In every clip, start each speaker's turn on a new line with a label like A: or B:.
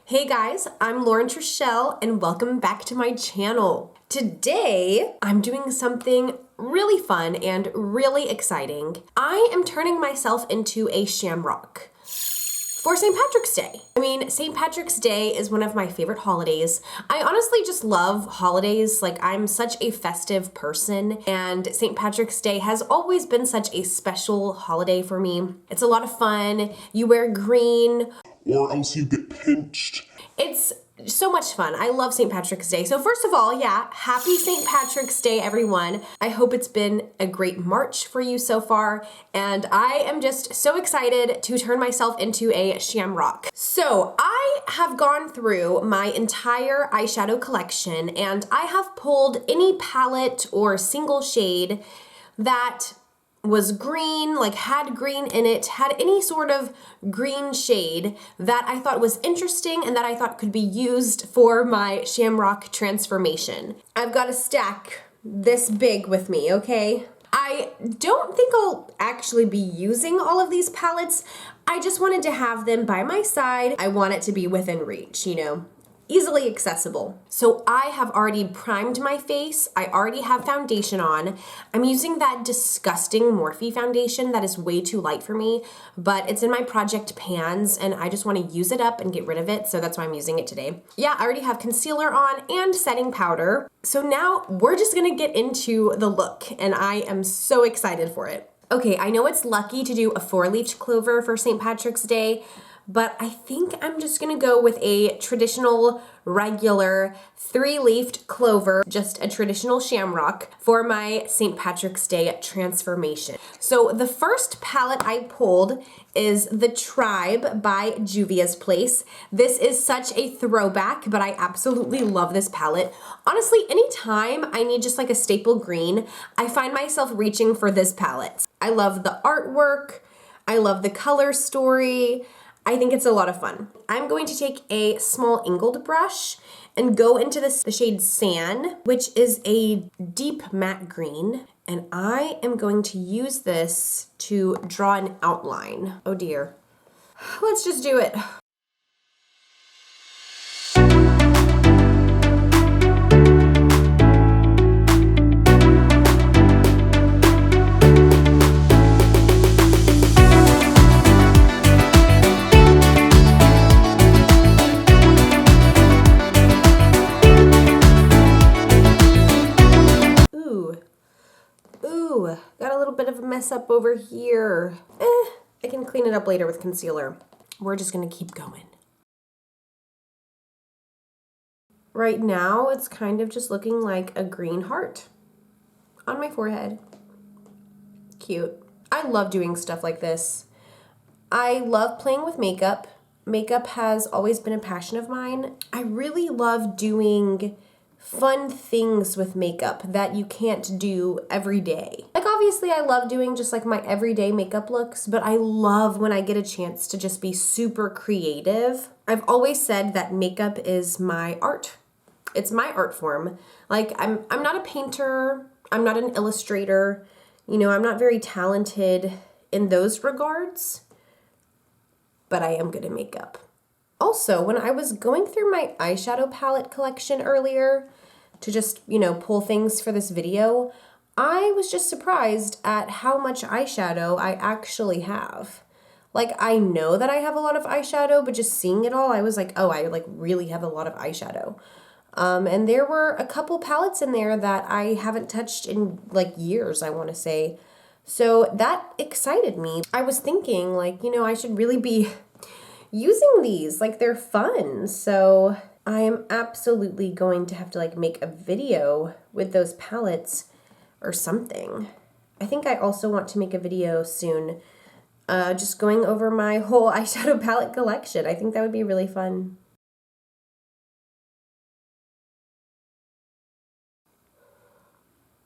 A: Hey guys, I'm Lauren Trishelle and welcome back to my channel. Today, I'm doing something really fun and really exciting. I am turning myself into a shamrock for St. Patrick's Day. I mean, St. Patrick's Day is one of my favorite holidays. I honestly just love holidays. Like, I'm such a festive person, and St. Patrick's Day has always been such a special holiday for me. It's a lot of fun. You wear green,
B: or else you get pinched.
A: It's so much fun. I love St. Patrick's Day. So first of all, yeah, happy St. Patrick's Day, everyone. I hope it's been a great March for you so far, and I am just so excited to turn myself into a shamrock. So I have gone through my entire eyeshadow collection, and I have pulled any palette or single shade that was green, like had green in it, had any sort of green shade that I thought was interesting and that I thought could be used for my shamrock transformation. I've got a stack this big with me, okay? I don't think I'll actually be using all of these palettes. I just wanted to have them by my side. I want it to be within reach, you know? Easily accessible. So I have already primed my face. I already have foundation on. I'm using that disgusting Morphe foundation that is way too light for me, but it's in my project pans and I just want to use it up and get rid of it, so that's why I'm using it today. Yeah, I already have concealer on and setting powder. So now we're just gonna get into the look, and I am so excited for it. Okay, I know it's lucky to do a 4-leaf clover for St. Patrick's Day, but I think I'm just gonna go with a traditional, regular 3-leafed clover, just a traditional shamrock for my St. Patrick's Day transformation. So the first palette I pulled is the Tribe by Juvia's Place. This is such a throwback, but I absolutely love this palette. Honestly, anytime I need just like a staple green, I find myself reaching for this palette. I love the artwork, I love the color story, I think it's a lot of fun. I'm going to take a small angled brush and go into the shade Sand, which is a deep matte green. And I am going to use this to draw an outline. Oh dear. Let's just do it. Ooh, got a little bit of a mess up over here. I can clean it up later with concealer. We're just gonna keep going. Right now, it's kind of just looking like a green heart on my forehead. Cute. I love doing stuff like this. I love playing with makeup. Makeup has always been a passion of mine. I really love doing fun things with makeup that you can't do every day. Like, obviously I love doing just like my everyday makeup looks, but I love when I get a chance to just be super creative. I've always said that makeup is my art. It's my art form. Like, I'm not a painter, I'm not an illustrator, you know, I'm not very talented in those regards, but I am good at makeup. Also, when I was going through my eyeshadow palette collection earlier to just, you know, pull things for this video, I was just surprised at how much eyeshadow I actually have. Like, I know that I have a lot of eyeshadow, but just seeing it all, I was like, oh, I like really have a lot of eyeshadow. And there were a couple palettes in there that I haven't touched in like years, I want to say. So that excited me. I was thinking, like, you know, I should really be using these, like, they're fun. So I am absolutely going to have to like make a video with those palettes or something. I think I also want to make a video soon just going over my whole eyeshadow palette collection. I think that would be really fun.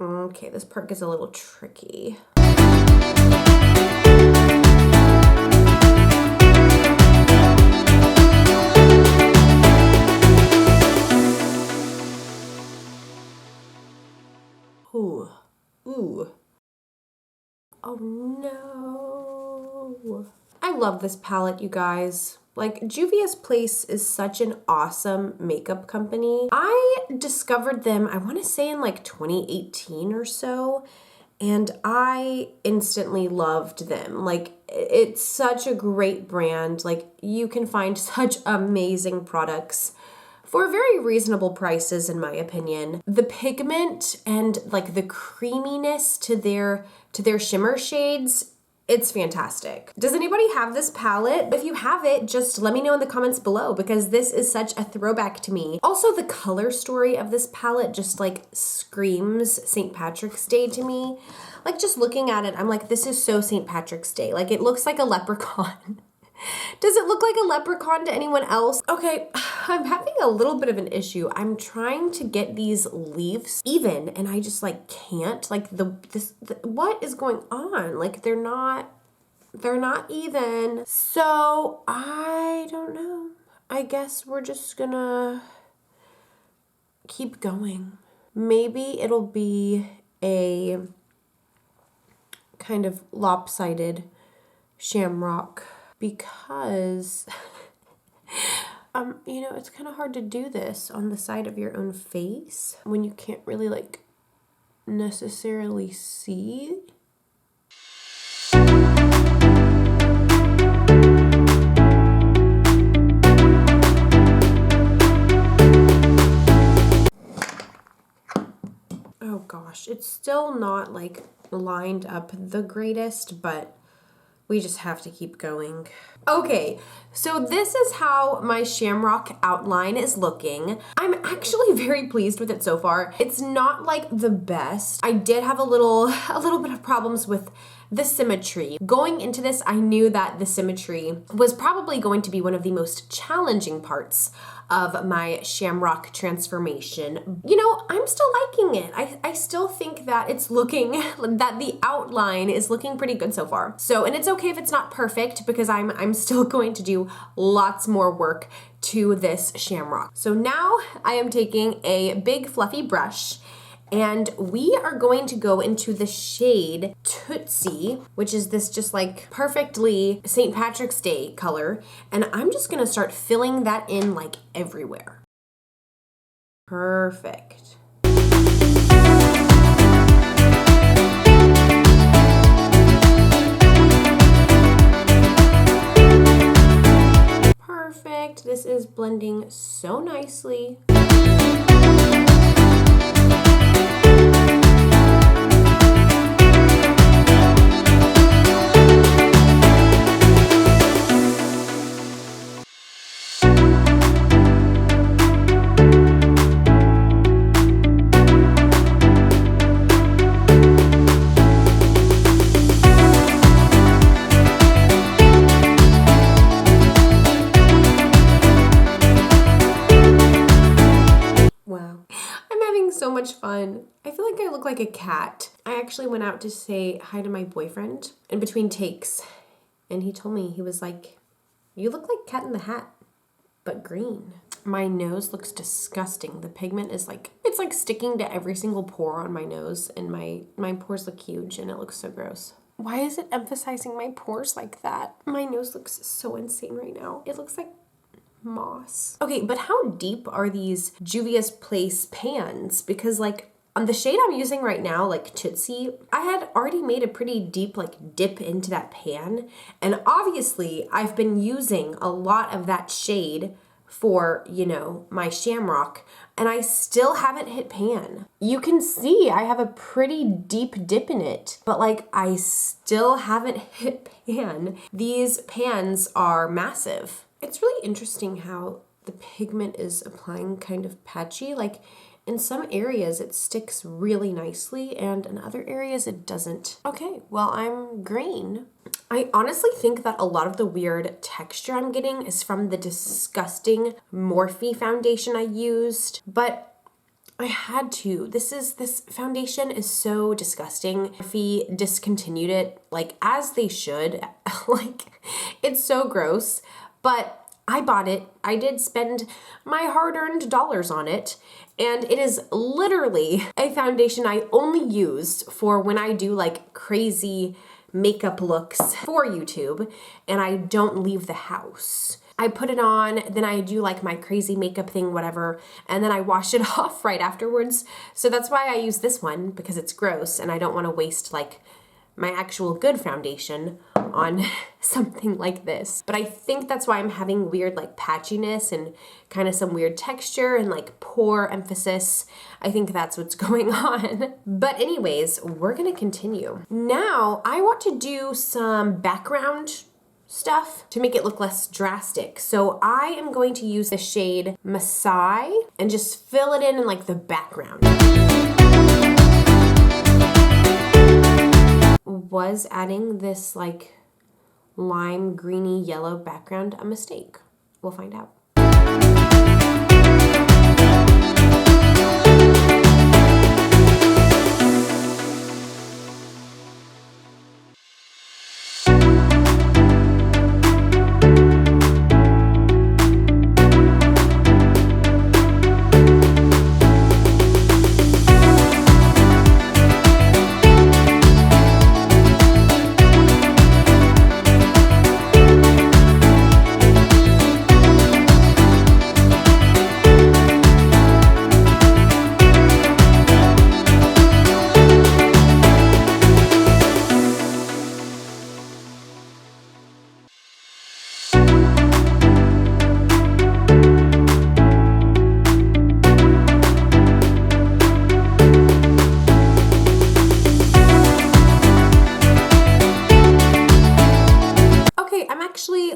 A: Okay, this part gets a little tricky. Ooh, ooh. Oh no. I love this palette, you guys. Like, Juvia's Place is such an awesome makeup company. I discovered them, I want to say in like 2018 or so, and I instantly loved them. Like, it's such a great brand. Like, you can find such amazing products for very reasonable prices, in my opinion. The pigment and like the creaminess to their shimmer shades, it's fantastic. Does anybody have this palette? If you have it, just let me know in the comments below, because this is such a throwback to me. Also, the color story of this palette just like screams St. Patrick's Day to me. Like, just looking at it, I'm like, this is so St. Patrick's Day. Like, it looks like a leprechaun. Does it look like a leprechaun to anyone else? Okay, I'm having a little bit of an issue. I'm trying to get these leaves even, and I just like can't. Like, what is going on? Like, they're not even. So I don't know. I guess we're just gonna keep going. Maybe it'll be a kind of lopsided shamrock, because you know, it's kind of hard to do this on the side of your own face when you can't really like necessarily see. Oh gosh, it's still not like lined up the greatest, but we just have to keep going. Okay, so this is how my shamrock outline is looking. I'm actually very pleased with it so far. It's not like the best. I did have a little bit of problems with the symmetry. Going into this, I knew that the symmetry was probably going to be one of the most challenging parts of my shamrock transformation. You know, I'm still liking it. I still think that it's looking, that the outline is looking pretty good so far. So, and it's okay if it's not perfect, because I'm still going to do lots more work to this shamrock. So now I am taking a big fluffy brush, and we are going to go into the shade Tootsie, which is this just like perfectly St. Patrick's Day color. And I'm just gonna start filling that in like everywhere. Perfect. Perfect. This is blending so nicely. So much fun. I feel like I look like a cat. I actually went out to say hi to my boyfriend in between takes, and he told me, he was like, you look like Cat in the Hat, but green. My nose looks disgusting. The pigment is like, it's like sticking to every single pore on my nose, and my pores look huge, and it looks so gross. Why is it emphasizing my pores like that? My nose looks so insane right now. It looks like moss. Okay, but how deep are these Juvia's Place pans? Because like on the shade I'm using right now, like Tootsie, I had already made a pretty deep like dip into that pan. And obviously I've been using a lot of that shade for, you know, my shamrock, and I still haven't hit pan. You can see I have a pretty deep dip in it, but like I still haven't hit pan. These pans are massive. It's really interesting how the pigment is applying kind of patchy. Like in some areas it sticks really nicely, and in other areas it doesn't. Okay, well, I'm green. I honestly think that a lot of the weird texture I'm getting is from the disgusting Morphe foundation I used, but I had to. This foundation is so disgusting. Morphe discontinued it, like as they should. Like, it's so gross. But I bought it. I did spend my hard-earned dollars on it, and it is literally a foundation I only use for when I do like crazy makeup looks for YouTube and I don't leave the house. I put it on, then I do like my crazy makeup thing, whatever, and then I wash it off right afterwards. So that's why I use this one, because it's gross and I don't want to waste like my actual good foundation on something like this. But I think that's why I'm having weird like patchiness and kind of some weird texture and like poor emphasis. I think that's what's going on. But anyways, we're gonna continue. Now I want to do some background stuff to make it look less drastic. So I am going to use the shade Masai and just fill it in like the background. Was adding this like lime greeny yellow background a mistake? We'll find out.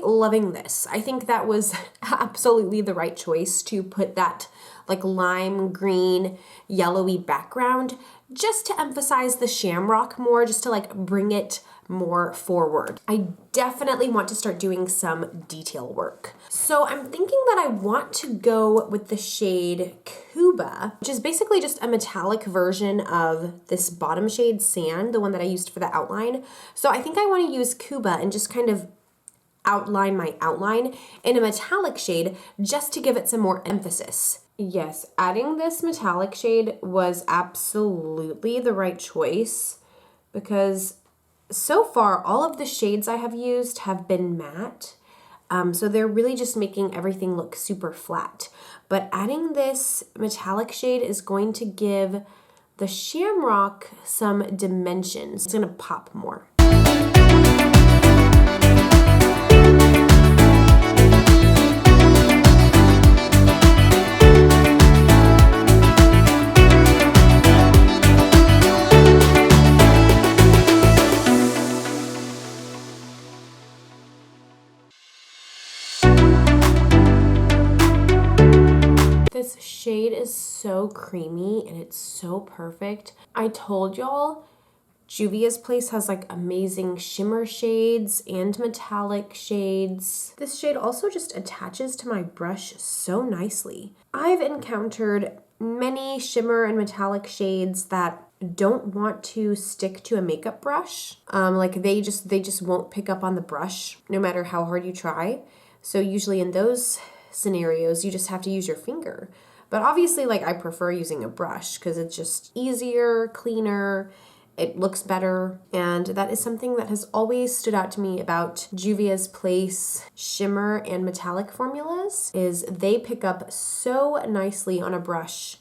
A: Loving this. I think that was absolutely the right choice to put that like lime green yellowy background just to emphasize the shamrock more, just to like bring it more forward. I definitely want to start doing some detail work. So I'm thinking that I want to go with the shade Cuba, which is basically just a metallic version of this bottom shade Sand, the one that I used for the outline. So I think I want to use Cuba and just kind of outline my outline in a metallic shade just to give it some more emphasis. Yes, adding this metallic shade was absolutely the right choice because so far all of the shades I have used have been matte. So they're really just making everything look super flat. But adding this metallic shade is going to give the shamrock some dimensions. It's gonna pop more. This shade is so creamy and it's so perfect. I told y'all Juvia's place has like amazing shimmer shades and metallic shades. This shade also just attaches to my brush so nicely. I've encountered many shimmer and metallic shades that don't want to stick to a makeup brush. Like they just won't pick up on the brush no matter how hard you try. So usually in those scenarios, you just have to use your finger. But obviously, like, I prefer using a brush because it's just easier, cleaner, it looks better, and that is something that has always stood out to me about Juvia's Place shimmer and metallic formulas is they pick up so nicely on a brush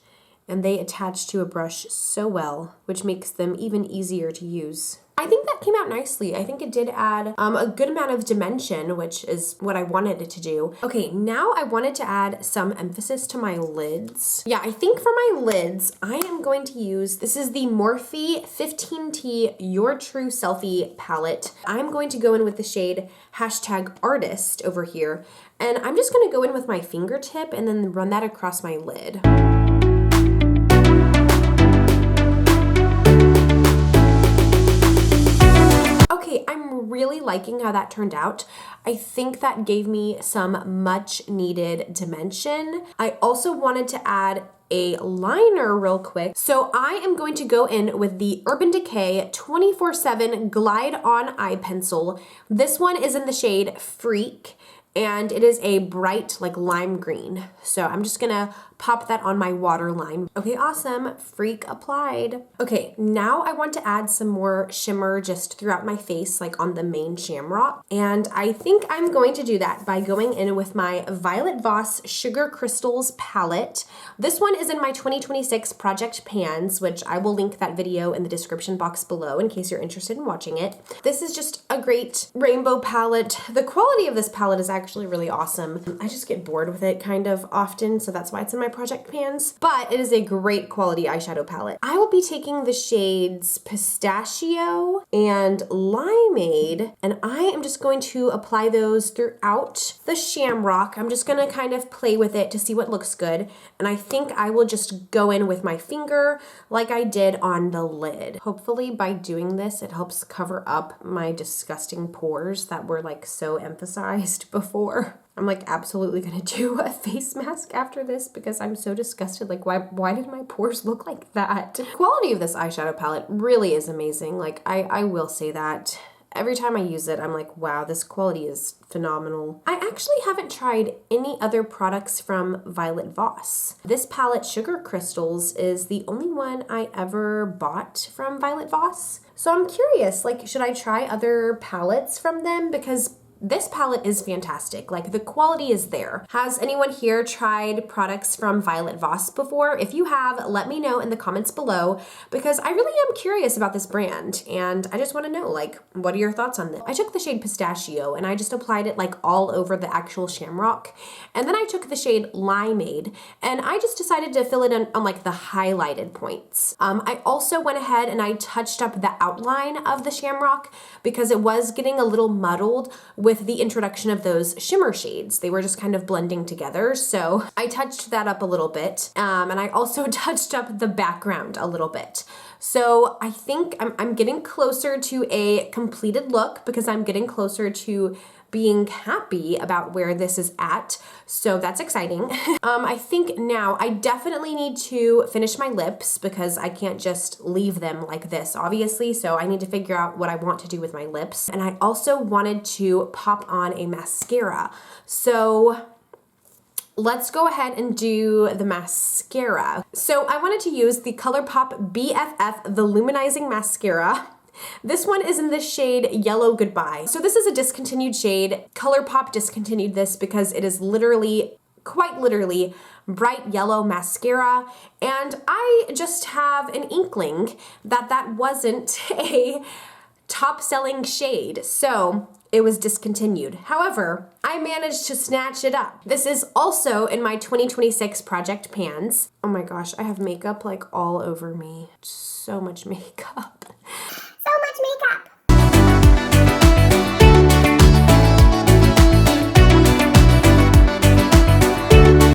A: and they attach to a brush so well, which makes them even easier to use. I think that came out nicely. I think it did add a good amount of dimension, which is what I wanted it to do. Okay, now I wanted to add some emphasis to my lids. Yeah, I think for my lids, I am going to use, this is the Morphe 15T Your True Selfie palette. I'm going to go in with the shade #artist over here, and I'm just gonna go in with my fingertip and then run that across my lid. Okay, I'm really liking how that turned out. I think that gave me some much needed dimension. I also wanted to add a liner real quick. So I am going to go in with the Urban Decay 24/7 Glide On Eye Pencil. This one is in the shade Freak. and it is a bright like lime green. So I'm just gonna pop that on my waterline. Okay, awesome, freak applied. Okay, now I want to add some more shimmer just throughout my face, like on the main Shamrock. And I think I'm going to do that by going in with my Violet Voss Sugar Crystals palette. This one is in my 2026 Project Pans, which I will link that video in the description box below in case you're interested in watching it. This is just a great rainbow palette. The quality of this palette is actually really awesome. I just get bored with it kind of often, so that's why it's in my Project Pans, but it is a great quality eyeshadow palette. I will be taking the shades Pistachio and Limeade, and I am just going to apply those throughout the Shamrock. I'm just gonna kind of play with it to see what looks good, and I think I will just go in with my finger like I did on the lid. Hopefully by doing this, it helps cover up my disgusting pores that were like so emphasized before. I'm like absolutely gonna do a face mask after this because I'm so disgusted. Like why did my pores look like that? The quality of this eyeshadow palette really is amazing. Like I will say that. Every time I use it, I'm like, wow, this quality is phenomenal. I actually haven't tried any other products from Violet Voss. This palette, Sugar Crystals, is the only one I ever bought from Violet Voss. So I'm curious, like, should I try other palettes from them? Because this palette is fantastic. Like, the quality is there. Has anyone here tried products from Violet Voss before? If you have, let me know in the comments below because I really am curious about this brand and I just want to know, like, what are your thoughts on this? I took the shade Pistachio and I just applied it like all over the actual Shamrock. And then I took the shade Limeade and I just decided to fill it in on like the highlighted points. I also went ahead and I touched up the outline of the Shamrock because it was getting a little muddled with the introduction of those shimmer shades. They were just kind of blending together. So I touched that up a little bit. And I also touched up the background a little bit. So I think I'm getting closer to a completed look because I'm getting closer to being happy about where this is at. So that's exciting. I think now I definitely need to finish my lips because I can't just leave them like this, obviously. So I need to figure out what I want to do with my lips. And I also wanted to pop on a mascara. So let's go ahead and do the mascara. So I wanted to use the ColourPop BFF Volumizing Mascara. This one is in the shade Yellow Goodbye. So this is a discontinued shade. ColourPop discontinued this because it is literally, quite literally, bright yellow mascara. And I just have an inkling that that wasn't a top-selling shade. So it was discontinued. However, I managed to snatch it up. This is also in my 2026 Project Pans. Oh my gosh, I have makeup like all over me. So much makeup.
C: So much makeup.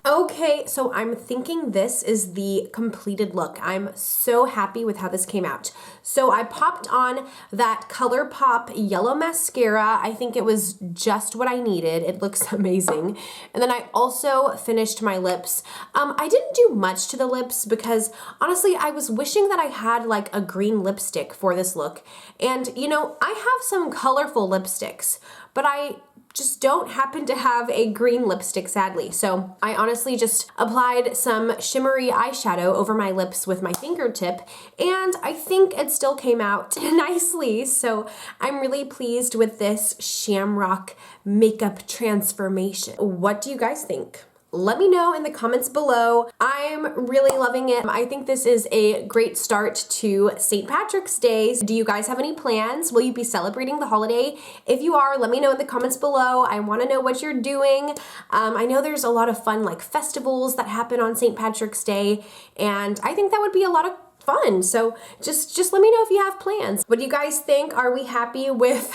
A: Okay, so I'm thinking this is the completed look. I'm so happy with how this came out. So I popped on that ColourPop yellow mascara. I think it was just what I needed. It looks amazing. And then I also finished my lips. I didn't do much to the lips because honestly, I was wishing that I had like a green lipstick for this look. And you know, I have some colorful lipsticks, but I just don't happen to have a green lipstick, sadly. So I honestly just applied some shimmery eyeshadow over my lips with my fingertip, and I think it still came out nicely. So I'm really pleased with this Shamrock makeup transformation. What do you guys think? Let me know in the comments below. I'm really loving it. I think this is a great start to St. Patrick's Day. Do you guys have any plans? Will you be celebrating the holiday? If you are, let me know in the comments below. I want to know what you're doing. I know there's a lot of fun like festivals that happen on St. Patrick's Day, and I think that would be a lot of fun. So just let me know if you have plans. What do you guys think? Are we happy with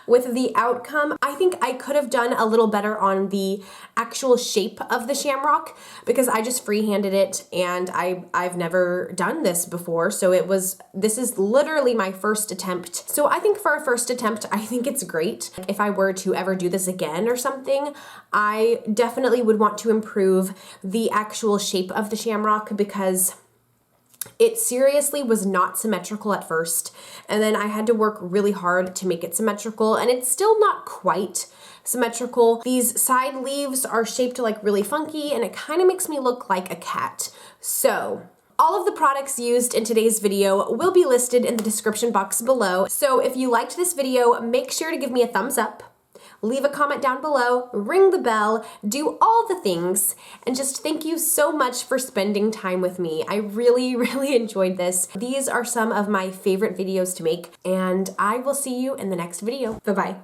A: the outcome? I think I could have done a little better on the actual shape of the Shamrock because I just freehanded it and I've never done this before. So this is literally my first attempt. So I think for a first attempt, I think it's great. If I were to ever do this again or something, I definitely would want to improve the actual shape of the Shamrock because It seriously was not symmetrical at first, and then I had to work really hard to make it symmetrical, and it's still not quite symmetrical. These side leaves are shaped like really funky, and it kind of makes me look like a cat. So, all of the products used in today's video will be listed in the description box below. So if you liked this video, make sure to give me a thumbs up. Leave a comment down below, ring the bell, do all the things, and just thank you so much for spending time with me. I really, really enjoyed this. These are some of my favorite videos to make, and I will see you in the next video. Bye-bye.